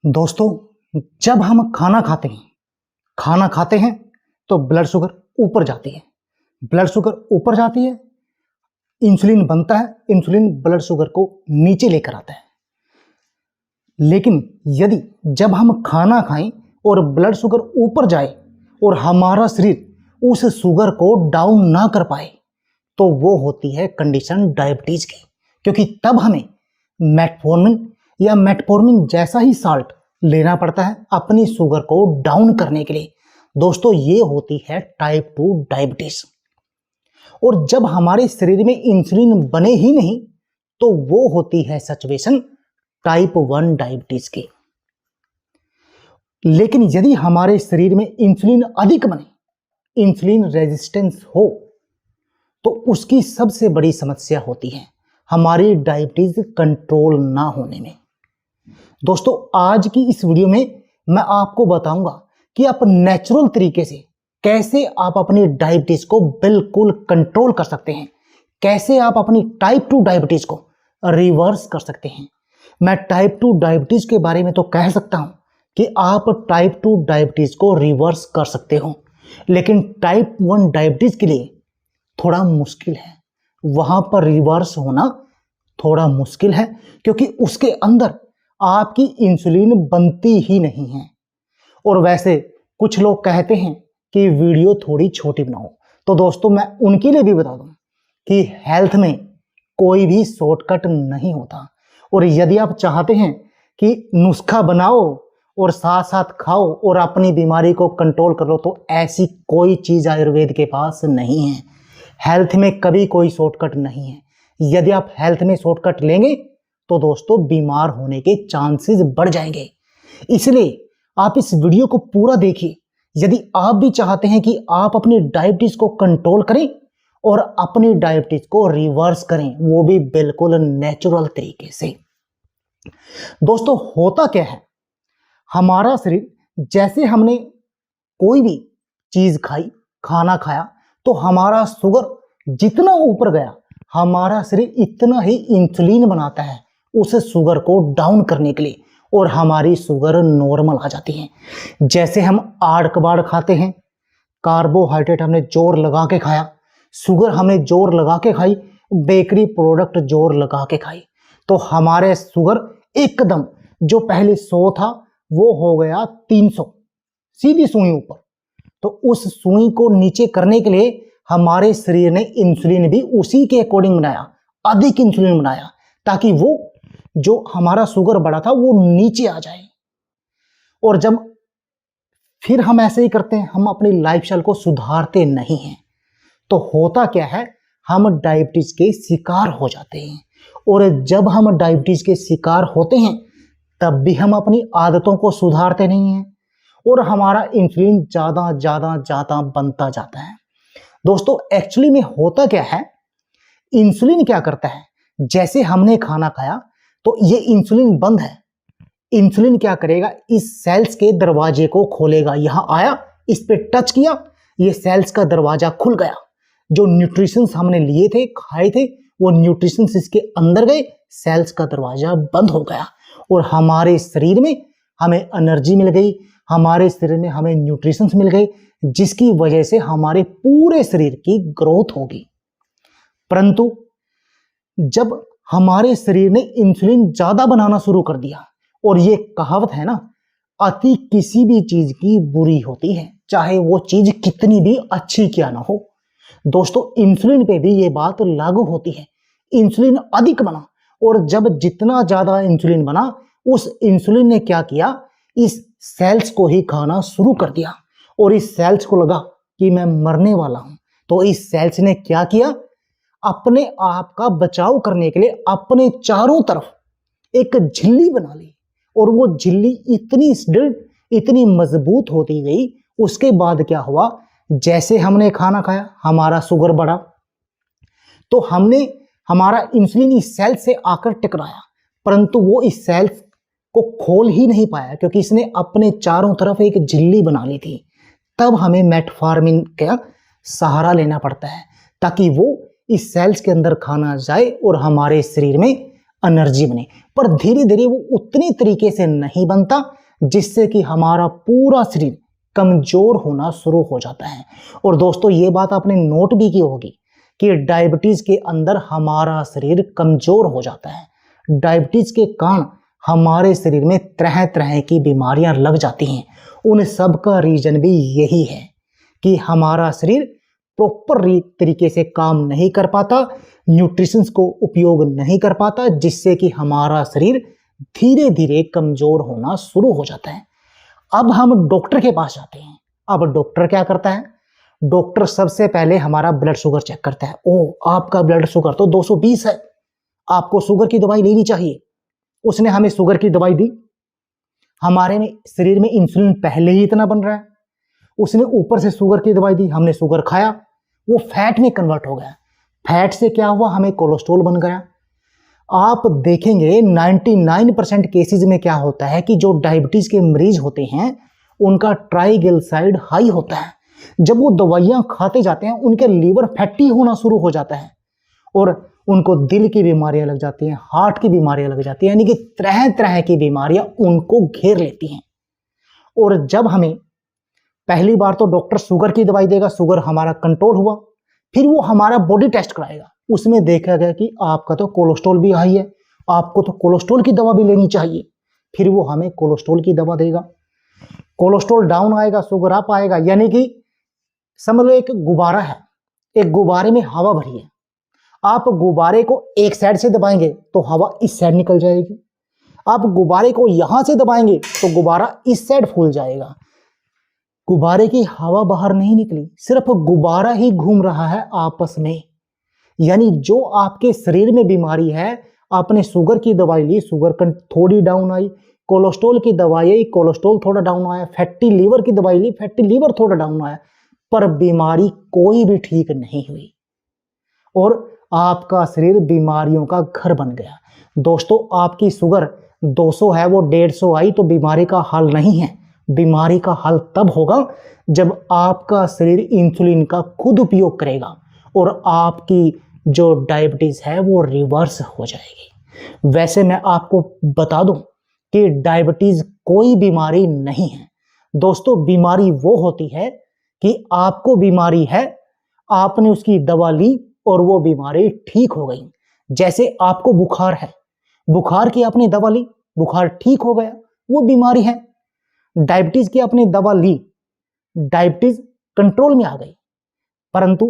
दोस्तों, जब हम खाना खाते हैं तो ब्लड शुगर ऊपर जाती है। ब्लड शुगर ऊपर जाती है, इंसुलिन बनता है, इंसुलिन ब्लड शुगर को नीचे लेकर आता है। लेकिन यदि जब हम खाना खाएं और ब्लड शुगर ऊपर जाए और हमारा शरीर उस शुगर को डाउन ना कर पाए तो वो होती है कंडीशन डायबिटीज की, क्योंकि तब हमें मेटफॉर्मिन या मेटफॉर्मिन जैसा ही साल्ट लेना पड़ता है अपनी शुगर को डाउन करने के लिए। दोस्तों, ये होती है टाइप 2 डायबिटीज। और जब हमारे शरीर में इंसुलिन बने ही नहीं तो वो होती है सिचुएशन टाइप 1 डायबिटीज की। लेकिन यदि हमारे शरीर में इंसुलिन अधिक बने, इंसुलिन रेजिस्टेंस हो, तो उसकी सबसे बड़ी समस्या होती है हमारी डायबिटीज कंट्रोल ना होने में। दोस्तों, आज की इस वीडियो में मैं आपको बताऊंगा कि आप नेचुरल तरीके से कैसे आप अपनी डायबिटीज को बिल्कुल कंट्रोल कर सकते हैं, कैसे आप अपनी टाइप 2 डायबिटीज को रिवर्स कर सकते हैं। मैं टाइप 2 डायबिटीज के बारे में तो कह सकता हूं कि आप टाइप 2 डायबिटीज को रिवर्स कर सकते हो, लेकिन टाइप 1 डायबिटीज के लिए थोड़ा मुश्किल है। वहां पर रिवर्स होना थोड़ा मुश्किल है क्योंकि उसके अंदर आपकी इंसुलिन बनती ही नहीं है। और वैसे कुछ लोग कहते हैं कि वीडियो थोड़ी छोटी बनाओ, तो दोस्तों मैं उनके लिए भी बता दूं कि हेल्थ में कोई भी शॉर्टकट नहीं होता। और यदि आप चाहते हैं कि नुस्खा बनाओ और साथ साथ खाओ और अपनी बीमारी को कंट्रोल कर लो, तो ऐसी कोई चीज़ आयुर्वेद के पास नहीं है। हेल्थ में कभी कोई शॉर्टकट नहीं है। यदि आप हेल्थ में शॉर्टकट लेंगे तो दोस्तों बीमार होने के चांसेस बढ़ जाएंगे। इसलिए आप इस वीडियो को पूरा देखिए यदि आप भी चाहते हैं कि आप अपनी डायबिटीज को कंट्रोल करें और अपनी डायबिटीज को रिवर्स करें, वो भी बिल्कुल नेचुरल तरीके से। दोस्तों, होता क्या है, हमारा शरीर जैसे हमने कोई भी चीज खाई, खाना खाया, तो हमारा शुगर जितना ऊपर गया हमारा शरीर इतना ही इंसुलिन बनाता है उस शुगर को डाउन करने के लिए, और हमारी शुगर नॉर्मल आ जाती है। जैसे हम आड़ कबाड़ खाते हैं, कार्बोहाइड्रेट हमने जोर लगा के खाया, शुगर हमने जोर लगा के खाई, बेकरी प्रोडक्ट जोर लगा के खाई, तो हमारे शुगर एकदम जो पहले 100 था वो हो गया 300, सीधी सुई ऊपर। तो उस सुई को नीचे करने के लिए हमारे शरीर ने इंसुलिन भी उसी के अकॉर्डिंग बनाया, अधिक इंसुलिन बनाया, ताकि वो जो हमारा शुगर बढ़ा था वो नीचे आ जाए। और जब फिर हम ऐसे ही करते हैं, हम अपनी लाइफस्टाइल को सुधारते नहीं हैं, तो होता क्या है, हम डायबिटीज के शिकार हो जाते हैं। और जब हम डायबिटीज के शिकार होते हैं तब भी हम अपनी आदतों को सुधारते नहीं हैं और हमारा इंसुलिन ज्यादा ज्यादा ज्यादा बनता जाता है। दोस्तों, एक्चुअली में होता क्या है, इंसुलिन क्या करता है, जैसे हमने खाना खाया तो ये इंसुलिन बंद है, इंसुलिन क्या करेगा, इस सेल्स के दरवाजे को खोलेगा। यहां आया, इस पे टच किया, ये सेल्स का दरवाजा खुल गया। जो न्यूट्रिशंस हमने लिए थे, खाए थे, वो न्यूट्रिशंस इसके अंदर गए, सेल्स का दरवाजा बंद हो गया और हमारे शरीर में हमें एनर्जी मिल गई, हमारे शरीर में हमें न्यूट्रिशंस मिल गए, जिसकी वजह से हमारे पूरे शरीर की ग्रोथ होगी। परंतु जब हमारे शरीर ने इंसुलिन ज्यादा बनाना शुरू कर दिया, और ये कहावत है ना, अति किसी भी चीज की बुरी होती है, चाहे वो चीज कितनी भी अच्छी क्या ना हो। दोस्तों, इंसुलिन पे भी ये बात लागू होती है। इंसुलिन अधिक बना, और जब जितना ज्यादा इंसुलिन बना, उस इंसुलिन ने क्या किया, इस सेल्स को ही खाना शुरू कर दिया। और इस सेल्स को लगा कि मैं मरने वाला हूं, तो इस सेल्स ने क्या किया, अपने आप का बचाव करने के लिए अपने चारों तरफ एक झिल्ली बना ली। और वो झिल्ली इतनी दृढ़, इतनी मजबूत होती गई। उसके बाद क्या हुआ, जैसे हमने खाना खाया, हमारा शुगर बढ़ा, तो हमने हमारा इंसुलिन इस सेल से आकर टकराया, परंतु वो इस सेल को खोल ही नहीं पाया क्योंकि इसने अपने चारों तरफ एक झिल्ली बना ली थी। तब हमें मेटफॉर्मिन का सहारा लेना पड़ता है ताकि वो इस सेल्स के अंदर खाना जाए और हमारे शरीर में एनर्जी बने, पर धीरे धीरे वो उतनी तरीके से नहीं बनता जिससे कि हमारा पूरा शरीर कमजोर होना शुरू हो जाता है। और दोस्तों ये बात आपने नोट भी की होगी कि डायबिटीज के अंदर हमारा शरीर कमजोर हो जाता है। डायबिटीज के कारण हमारे शरीर में तरह तरह की बीमारियां लग जाती हैं। उन सब का रीजन भी यही है कि हमारा शरीर प्रॉपर तरीके से काम नहीं कर पाता, न्यूट्रिशन को उपयोग नहीं कर पाता, जिससे कि हमारा शरीर धीरे धीरे कमजोर होना शुरू हो जाता है। अब हम डॉक्टर के पास जाते हैं। अब डॉक्टर क्या करता है? डॉक्टर सबसे पहले हमारा ब्लड शुगर चेक करता है। ओह, आपका ब्लड शुगर तो 220 है, आपको शुगर की दवाई लेनी चाहिए। उसने हमें शुगर की दवाई दी। हमारे में शरीर में इंसुलिन पहले ही इतना बन रहा है, उसने ऊपर से शुगर की दवाई दी, हमने शुगर खाया, वो फैट में कन्वर्ट हो गया। फैट से क्या हुआ? हमें कोलेस्ट्रॉल बन गया। आप देखेंगे 99% केसेस में क्या होता है कि जो डायबिटीज के मरीज होते हैं उनका ट्राइग्लिसराइड हाई होता है। जब वो दवाइयां खाते जाते हैं उनके लीवर फैटी होना शुरू हो जाता है और उनको दिल की बीमारियां लग जाती हैं, हार्ट की बीमारियां लग जाती हैं, यानी कि तरह तरह की बीमारियां उनको घेर लेती हैं। और जब हमें पहली बार तो डॉक्टर शुगर की दवाई देगा, शुगर हमारा कंट्रोल हुआ, फिर वो हमारा बॉडी टेस्ट कराएगा, उसमें देखा गया कि आपका तो कोलेस्ट्रॉल भी हाई है, आपको तो कोलेस्ट्रॉल की दवा भी लेनी चाहिए। फिर वो हमें कोलेस्ट्रॉल की दवा देगा। कोलेस्ट्रॉल डाउन आएगा, शुगर अप आएगा, यानी कि समझ लो एक गुब्बारा है, एक गुब्बारे में हवा भरी है, आप गुब्बारे को एक साइड से दबाएंगे तो हवा इस साइड निकल जाएगी, आप गुब्बारे को यहां से दबाएंगे तो गुब्बारा इस साइड फूल जाएगा। गुब्बारे की हवा बाहर नहीं निकली, सिर्फ गुब्बारा ही घूम रहा है आपस में। यानी जो आपके शरीर में बीमारी है, आपने शुगर की दवाई ली, शुगर थोड़ी डाउन आई, कोलेस्ट्रॉल की दवाई आई, कोलेस्ट्रॉल थोड़ा डाउन आया, फैटी लीवर की दवाई ली, फैटी लीवर थोड़ा डाउन आया, पर बीमारी कोई भी ठीक नहीं हुई और आपका शरीर बीमारियों का घर बन गया। दोस्तों आपकी शुगर 200 है, वो 150 आई तो बीमारी का हल नहीं है। बीमारी का हल तब होगा जब आपका शरीर इंसुलिन का खुद उपयोग करेगा और आपकी जो डायबिटीज है वो रिवर्स हो जाएगी। वैसे मैं आपको बता दूं कि डायबिटीज कोई बीमारी नहीं है। दोस्तों बीमारी वो होती है कि आपको बीमारी है, आपने उसकी दवा ली और वो बीमारी ठीक हो गई। जैसे आपको बुखार है, बुखार की आपने दवा ली, बुखार ठीक हो गया, वो बीमारी है। डायबिटीज की आपने दवा ली, डायबिटीज कंट्रोल में आ गई, परंतु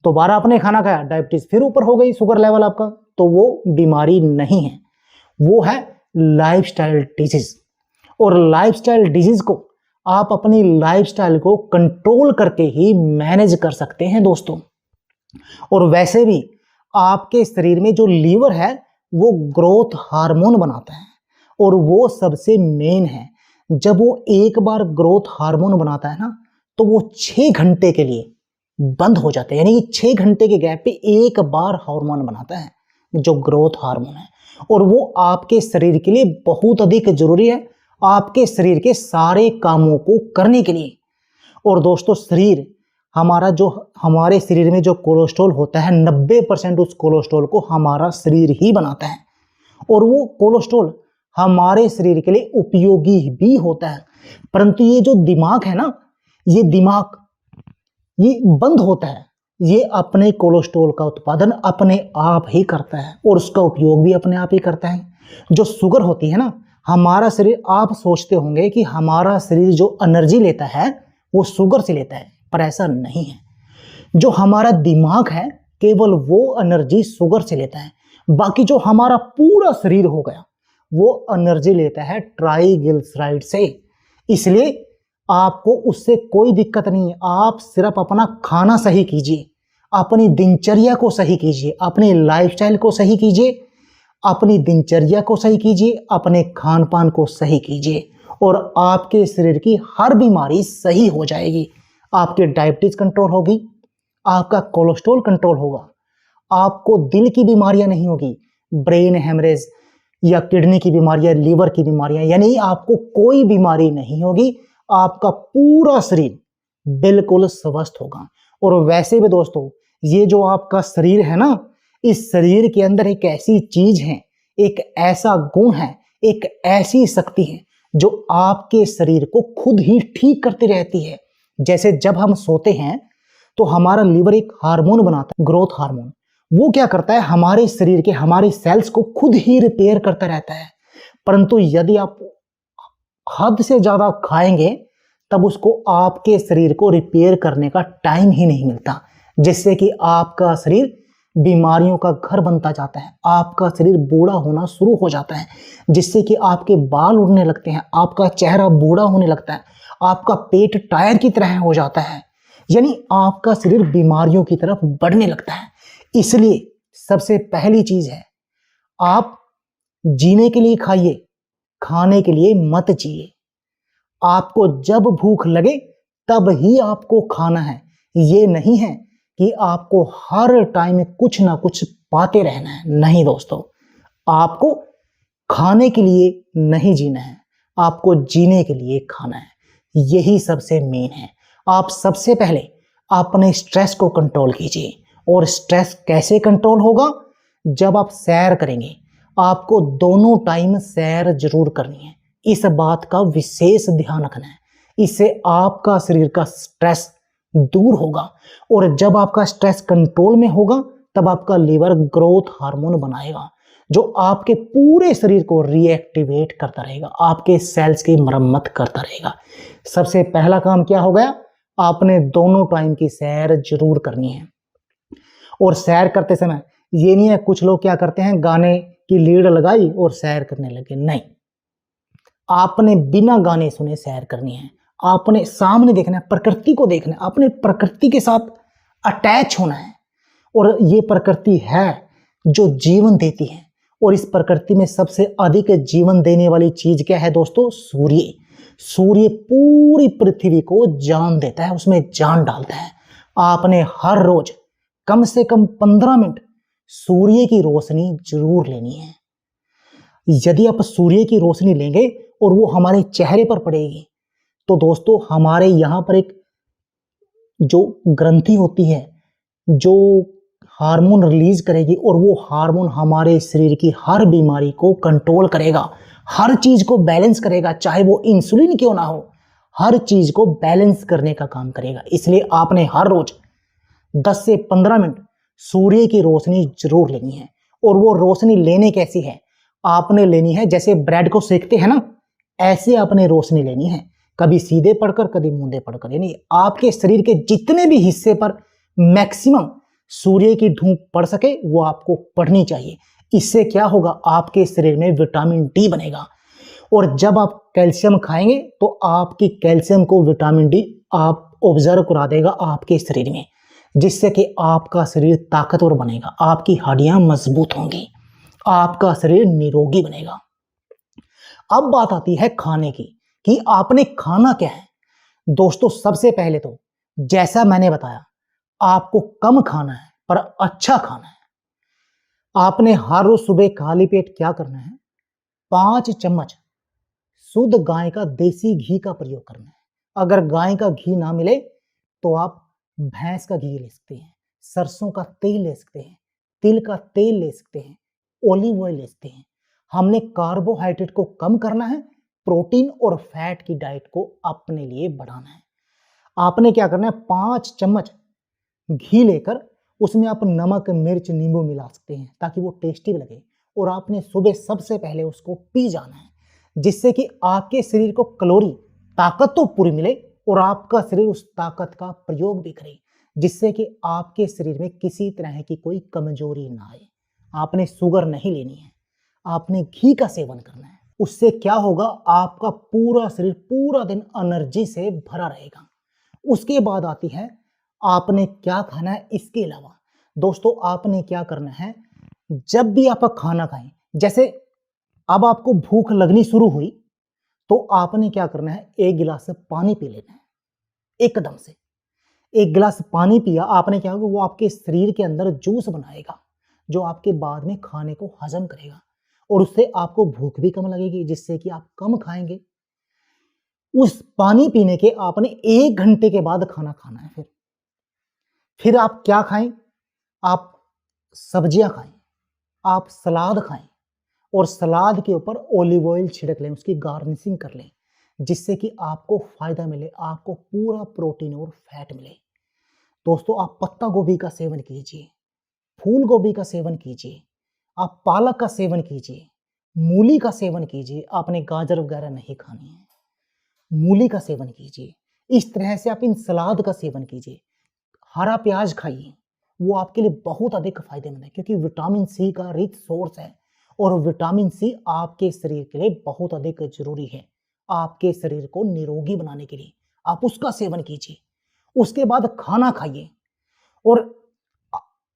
दोबारा आपने खाना खाया, डायबिटीज फिर ऊपर हो गई, शुगर लेवल आपका, तो वो बीमारी नहीं है, वो है लाइफस्टाइल डिजीज। और लाइफस्टाइल डिजीज को आप अपनी लाइफस्टाइल को कंट्रोल करके ही मैनेज कर सकते हैं दोस्तों। और वैसे भी आपके शरीर में जो लीवर है वो ग्रोथ हार्मोन बनाता है और वो सबसे मेन है। जब वो एक बार ग्रोथ हार्मोन बनाता है ना तो वो 6 घंटे के लिए बंद हो जाता है, यानी कि 6 घंटे के गैप पे एक बार हार्मोन बनाता है जो ग्रोथ हार्मोन है, और वो आपके शरीर के लिए बहुत अधिक जरूरी है, आपके शरीर के सारे कामों को करने के लिए। और दोस्तों शरीर हमारा, जो हमारे शरीर में जो कोलेस्ट्रॉल होता है 90% उस कोलेस्ट्रॉल को हमारा शरीर ही बनाता है और वो कोलेस्ट्रॉल हमारे शरीर के लिए उपयोगी भी होता है। परंतु ये जो दिमाग है ना, ये दिमाग ये बंद होता है, ये अपने कोलेस्ट्रॉल का उत्पादन अपने आप ही करता है और उसका उपयोग भी अपने आप ही करता है। जो शुगर होती है ना, हमारा शरीर, आप सोचते होंगे कि हमारा शरीर जो एनर्जी लेता है वो शुगर से लेता है, पर ऐसा नहीं है। जो हमारा दिमाग है केवल वो एनर्जी शुगर से लेता है, बाकी जो हमारा पूरा शरीर हो गया वो एनर्जी लेता है ट्राइग्लिसराइड से। इसलिए आपको उससे कोई दिक्कत नहीं है, आप सिर्फ अपना खाना सही कीजिए, अपनी दिनचर्या को सही कीजिए, अपनी लाइफस्टाइल को सही कीजिए, अपनी दिनचर्या को सही कीजिए, अपने खान पान को सही कीजिए और आपके शरीर की हर बीमारी सही हो जाएगी। आपकी डायबिटीज कंट्रोल होगी, आपका कोलेस्ट्रॉल कंट्रोल होगा, आपको दिल की बीमारियां नहीं होगी, ब्रेन हेमरेज या किडनी की बीमारियां, लीवर की बीमारियां, यानी आपको कोई बीमारी नहीं होगी, आपका पूरा शरीर बिल्कुल स्वस्थ होगा। और वैसे भी दोस्तों ये जो आपका शरीर है ना, इस शरीर के अंदर एक ऐसी चीज है, एक ऐसा गुण है, एक ऐसी शक्ति है जो आपके शरीर को खुद ही ठीक करती रहती है। जैसे जब हम सोते हैं तो हमारा लीवर एक हार्मोन बनाता है, ग्रोथ हार्मोन। वो क्या करता है, हमारे शरीर के हमारे सेल्स को खुद ही रिपेयर करता रहता है। परंतु यदि आप हद से ज्यादा खाएंगे तब उसको आपके शरीर को रिपेयर करने का टाइम ही नहीं मिलता, जिससे कि आपका शरीर बीमारियों का घर बनता जाता है, आपका शरीर बूढ़ा होना शुरू हो जाता है, जिससे कि आपके बाल उड़ने लगते हैं, आपका चेहरा बूढ़ा होने लगता है, आपका पेट टायर की तरह हो जाता है, यानी आपका शरीर बीमारियों की तरफ बढ़ने लगता है। इसलिए सबसे पहली चीज है, आप जीने के लिए खाइए, खाने के लिए मत जिए। आपको जब भूख लगे तब ही आपको खाना है। ये नहीं है कि आपको हर टाइम कुछ ना कुछ पाते रहना है। नहीं दोस्तों, आपको खाने के लिए नहीं जीना है, आपको जीने के लिए खाना है। यही सबसे मेन है। आप सबसे पहले अपने स्ट्रेस को कंट्रोल कीजिए। और स्ट्रेस कैसे कंट्रोल होगा? जब आप सैर करेंगे। आपको दोनों टाइम सैर जरूर करनी है, इस बात का विशेष ध्यान रखना है। इससे आपका शरीर का स्ट्रेस दूर होगा। और जब आपका स्ट्रेस कंट्रोल में होगा तब आपका लीवर ग्रोथ हार्मोन बनाएगा, जो आपके पूरे शरीर को रीएक्टिवेट करता रहेगा, आपके सेल्स की मरम्मत करता रहेगा। सबसे पहला काम क्या हो गया? आपने दोनों टाइम की सैर जरूर करनी है। और सैर करते समय ये नहीं है, कुछ लोग क्या करते हैं, गाने की लीड लगाई और सैर करने लगे। नहीं, आपने बिना गाने सुने सैर करनी है। आपने सामने देखना है, प्रकृति को देखना है, आपने प्रकृति के साथ अटैच होना है। और ये प्रकृति है जो जीवन देती है। और इस प्रकृति में सबसे अधिक जीवन देने वाली चीज क्या है दोस्तों? सूर्य। सूर्य पूरी पृथ्वी को जान देता है, उसमें जान डालता है। आपने हर रोज कम से कम 15 मिनट सूर्य की रोशनी जरूर लेनी है। यदि आप सूर्य की रोशनी लेंगे और वो हमारे चेहरे पर पड़ेगी तो दोस्तों हमारे यहाँ पर एक जो ग्रंथि होती है जो हार्मोन रिलीज करेगी, और वो हार्मोन हमारे शरीर की हर बीमारी को कंट्रोल करेगा, हर चीज को बैलेंस करेगा, चाहे वो इंसुलिन क्यों ना हो, हर चीज को बैलेंस करने का काम करेगा। इसलिए आपने हर रोज 10 से 15 मिनट सूर्य की रोशनी जरूर लेनी है। और वो रोशनी लेने कैसी है? आपने लेनी है जैसे ब्रेड को सेकते हैं ना, ऐसे आपने रोशनी लेनी है, कभी सीधे पड़कर कभी मुंदे पड़कर। यानी आपके शरीर के जितने भी हिस्से पर मैक्सिमम सूर्य की धूप पड़ सके वो आपको पड़नी चाहिए। इससे क्या होगा? आपके शरीर में विटामिन डी बनेगा। और जब आप कैल्शियम खाएंगे तो आपकी कैल्शियम को विटामिन डी आप ऑब्जर्व करा देगा आपके शरीर में, जिससे कि आपका शरीर ताकतवर बनेगा, आपकी हड्डियां मजबूत होंगी, आपका शरीर निरोगी बनेगा। अब बात आती है खाने की कि आपने खाना क्या है। दोस्तों सबसे पहले तो जैसा मैंने बताया, आपको कम खाना है पर अच्छा खाना है। आपने हर रोज सुबह खाली पेट क्या करना है? 5 चम्मच शुद्ध गाय का देसी घी का प्रयोग करना है। अगर गाय का घी ना मिले तो आप भैंस का घी ले सकते हैं, सरसों का तेल ले सकते हैं, तिल का तेल ले सकते हैं, ऑलिव ऑयल ले सकते हैं। हमने कार्बोहाइड्रेट को कम करना है, प्रोटीन और फैट की डाइट को अपने लिए बढ़ाना है। आपने क्या करना है? 5 चम्मच घी लेकर उसमें आप नमक, मिर्च, नींबू मिला सकते हैं ताकि वो टेस्टी लगे। और आपने सुबह सबसे पहले उसको पी जाना है, जिससे कि आपके शरीर को कैलोरी, ताकत तो पूरी मिले और आपका शरीर उस ताकत का प्रयोग भी करे, जिससे कि आपके शरीर में किसी तरह की कोई कमजोरी ना आए। आपने शुगर नहीं लेनी है, आपने घी का सेवन करना है। उससे क्या होगा? आपका पूरा शरीर पूरा दिन एनर्जी से भरा रहेगा। उसके बाद आती है आपने क्या खाना है। इसके अलावा दोस्तों आपने क्या करना है, जब भी आप खाना खाएं, जैसे अब आपको भूख लगनी शुरू हुई तो आपने क्या करना है? 1 गिलास पानी पी लेना है एकदम से। 1 गिलास पानी पिया आपने, क्या होगा? वो आपके शरीर के अंदर जूस बनाएगा जो आपके बाद में खाने को हजम करेगा, और उससे आपको भूख भी कम लगेगी, जिससे कि आप कम खाएंगे। उस पानी पीने के आपने 1 घंटे के बाद खाना खाना है। फिर आप क्या खाएं? आप सब्जियां खाएं, आप सलाद खाएं, और सलाद के ऊपर ऑलिव ऑयल छिड़क लें, उसकी गार्निशिंग कर लें, जिससे कि आपको फायदा मिले, आपको पूरा प्रोटीन और फैट मिले। दोस्तों आप पत्ता गोभी का सेवन कीजिए, फूल गोभी का सेवन कीजिए, आप पालक का सेवन कीजिए, मूली का सेवन कीजिए। आपने गाजर वगैरह नहीं खानी है, मूली का सेवन कीजिए। इस तरह से आप इन सलाद का सेवन कीजिए। हरा प्याज खाइए, वो आपके लिए बहुत अधिक फायदेमंद है, क्योंकि विटामिन सी का रिच सोर्स है और विटामिन सी आपके शरीर के लिए बहुत अधिक जरूरी है। आपके शरीर को निरोगी बनाने के लिए आप उसका सेवन कीजिए। उसके बाद खाना खाइए और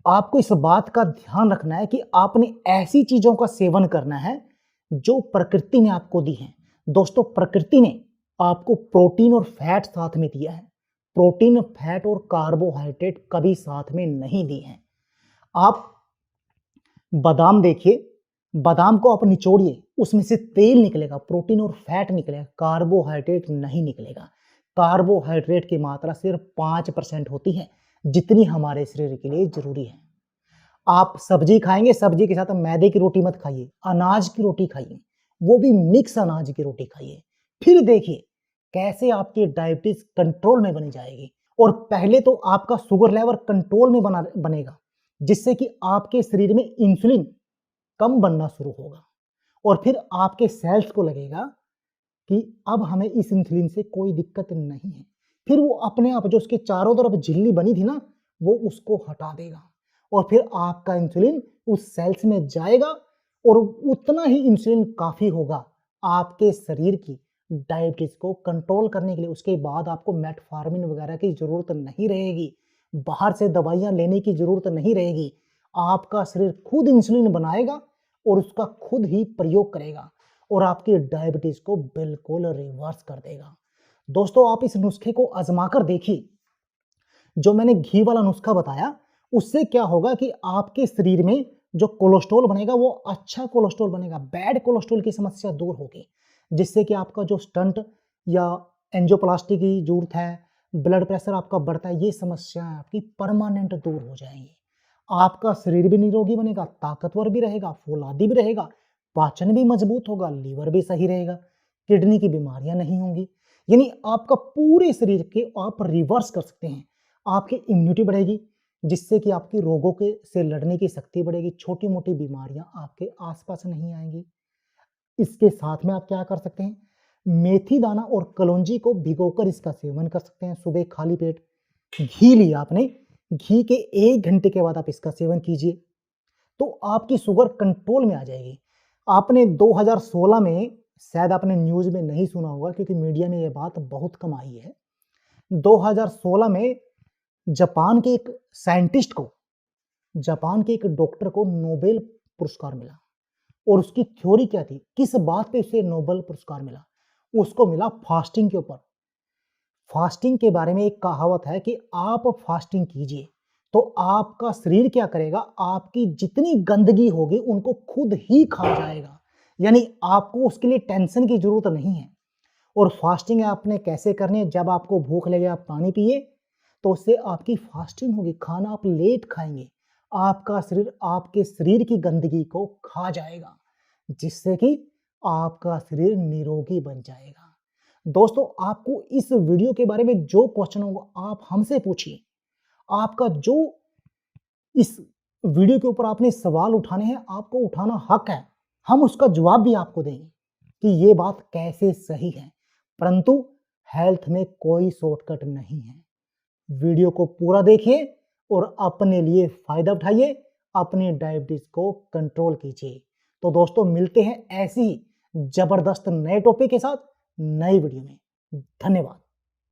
आपको इस बात का ध्यान रखना है कि आपने ऐसी चीजों का सेवन करना है जो प्रकृति ने आपको दी है। दोस्तों प्रकृति ने आपको प्रोटीन और फैट साथ में दिया है, प्रोटीन, फैट और कार्बोहाइड्रेट कभी साथ में नहीं दी है। आप बादाम देखिए, बादाम को आप निचोड़िए, उसमें से तेल निकलेगा, प्रोटीन और फैट निकलेगा, कार्बोहाइड्रेट नहीं निकलेगा। कार्बोहाइड्रेट की मात्रा सिर्फ 5% होती है, जितनी हमारे शरीर के लिए जरूरी है। आप सब्जी खाएंगे, सब्जी के साथ मैदे की रोटी मत खाइए, अनाज की रोटी खाइए, वो भी मिक्स अनाज की रोटी खाइए। फिर देखिए कैसे आपकी डायबिटीज कंट्रोल में बनी जाएगी। और पहले तो आपका शुगर लेवल कंट्रोल में बनेगा, जिससे कि आपके शरीर में इंसुलिन कम बनना शुरू होगा और फिर आपके सेल्स को लगेगा कि अब हमें इस इंसुलिन से कोई दिक्कत नहीं है। फिर वो अपने आप जो उसके चारों तरफ झिल्ली बनी थी ना, वो उसको हटा देगा और फिर आपका इंसुलिन उस सेल्स में जाएगा और उतना ही इंसुलिन काफी होगा आपके शरीर की डायबिटीज को कंट्रोल करने के लिए। उसके बाद आपको मेटफॉर्मिन वगैरह की जरूरत नहीं रहेगी, बाहर से दवाइयां लेने की जरूरत नहीं रहेगी। आपका शरीर खुद इंसुलिन बनाएगा और उसका खुद ही प्रयोग करेगा और आपकी डायबिटीज को बिल्कुल रिवर्स कर देगा। दोस्तों आप इस नुस्खे को आजमा कर देखिए। जो मैंने घी वाला नुस्खा बताया, उससे क्या होगा कि आपके शरीर में जो कोलेस्ट्रॉल बनेगा वो अच्छा कोलेस्ट्रॉल बनेगा, बैड कोलेस्ट्रॉल की समस्या दूर होगी, जिससे कि आपका जो स्टंट या एंजियोप्लास्टी की जरूरत है, ब्लड प्रेशर आपका बढ़ता है, ये समस्याएं आपकी परमानेंट दूर हो जाएंगी। आपका शरीर भी निरोगी बनेगा, ताकतवर भी रहेगा, फौलादी भी रहेगा, पाचन भी मजबूत होगा, लीवर भी सही रहेगा, किडनी की बीमारियां नहीं होंगी। यानी आपका पूरे शरीर के आप रिवर्स कर सकते हैं। आपकी इम्यूनिटी बढ़ेगी, जिससे कि आपकी रोगों के से लड़ने की शक्ति बढ़ेगी, छोटी मोटी बीमारियां आपके आसपास नहीं आएंगी। इसके साथ में आप क्या कर सकते हैं, मेथी दाना और कलौंजी को भिगोकर इसका सेवन कर सकते हैं सुबह खाली पेट। घी लिया आपने, घी के 1 घंटे के बाद आप इसका सेवन कीजिए तो आपकी शुगर कंट्रोल में आ जाएगी। आपने 2016 में, शायद आपने न्यूज में नहीं सुना होगा क्योंकि मीडिया में यह बात बहुत कम आई है, 2016 में जापान के एक साइंटिस्ट को, जापान के एक डॉक्टर को नोबेल पुरस्कार मिला। और उसकी थ्योरी क्या थी, किस बात पे उसे नोबेल पुरस्कार मिला? उसको मिला फास्टिंग के ऊपर। फास्टिंग के बारे में एक कहावत है कि आप फास्टिंग कीजिए तो आपका शरीर क्या करेगा, आपकी जितनी गंदगी होगी उनको खुद ही खा जाएगा। यानी आपको उसके लिए टेंशन की जरूरत नहीं है। और फास्टिंग आपने कैसे करनी है, जब आपको भूख लगे आप पानी पिए तो उससे आपकी फास्टिंग होगी। खाना आप लेट खाएंगे, आपका शरीर आपके शरीर की गंदगी को खा जाएगा, जिससे कि आपका शरीर निरोगी बन जाएगा। दोस्तों आपको इस वीडियो के बारे में जो क्वेश्चन होगा आप हमसे पूछिए। आपका जो इस वीडियो के ऊपर आपने सवाल उठाने हैं, आपको उठाना हक है, हम उसका जवाब भी आपको देंगे कि ये बात कैसे सही है। परंतु हेल्थ में कोई शॉर्टकट नहीं है। वीडियो को पूरा देखिए और अपने लिए फायदा उठाइए, अपनी डायबिटीज को कंट्रोल कीजिए। तो दोस्तों मिलते हैं ऐसी जबरदस्त नए टॉपिक के साथ नई वीडियो में। धन्यवाद।